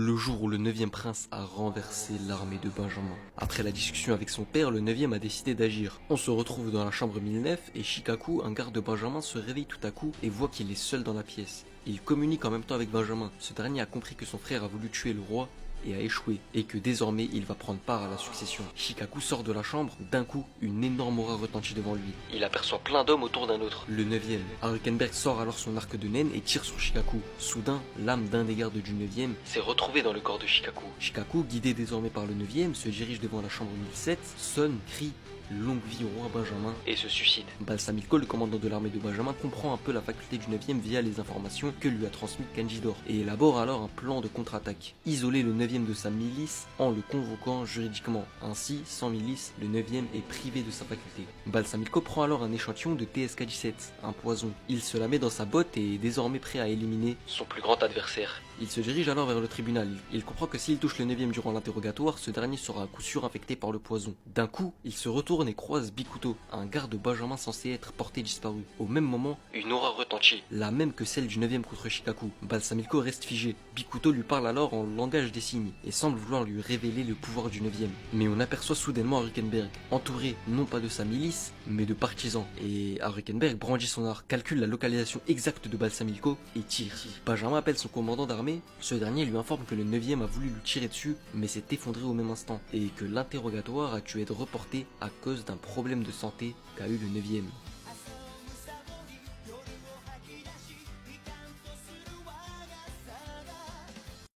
Le jour où le neuvième prince a renversé l'armée de Benjamin. Après la discussion avec son père, le neuvième a décidé d'agir. On se retrouve dans la chambre 1009 et Shikaku, un garde de Benjamin, se réveille tout à coup et voit qu'il est seul dans la pièce. Il communique en même temps avec Benjamin. Ce dernier a compris que son frère a voulu tuer le roi et a échoué, et que désormais il va prendre part à la succession. Shikaku sort de la chambre, d'un coup, une énorme aura retentit devant lui. Il aperçoit plein d'hommes autour d'un autre, le neuvième. Harukenberg sort alors son arc de naine et tire sur Shikaku. Soudain, l'âme d'un des gardes du neuvième s'est retrouvée dans le corps de Shikaku. Shikaku, guidé désormais par le neuvième, se dirige devant la chambre 1007, sonne, crie longue vie au roi Benjamin et se suicide. Balsamilko, le commandant de l'armée de Benjamin, comprend un peu la faculté du 9e via les informations que lui a transmises Kanjidor et élabore alors un plan de contre-attaque. Isoler le 9e de sa milice en le convoquant juridiquement. Ainsi, sans milice, le 9e est privé de sa faculté. Balsamilko prend alors un échantillon de TSK-17, un poison. Il se la met dans sa botte et est désormais prêt à éliminer son plus grand adversaire. Il se dirige alors vers le tribunal. Il comprend que s'il touche le 9e durant l'interrogatoire, ce dernier sera à coup sûr infecté par le poison. D'un coup, il se retourne et croise Bikuto, un garde Benjamin censé être porté disparu. Au même moment, une aura retentit, la même que celle du 9e contre Shikaku. Balsamilko reste figé. Bikuto lui parle alors en langage des signes et semble vouloir lui révéler le pouvoir du 9e. Mais on aperçoit soudainement Harukenberg, entouré non pas de sa milice, mais de partisans. Et Harukenberg brandit son arc, calcule la localisation exacte de Balsamilko et tire. Benjamin appelle son commandant d'armée. Ce dernier lui informe que le 9e a voulu lui tirer dessus, mais s'est effondré au même instant, et que l'interrogatoire a dû être reporté à cause d'un problème de santé qu'a eu le 9e.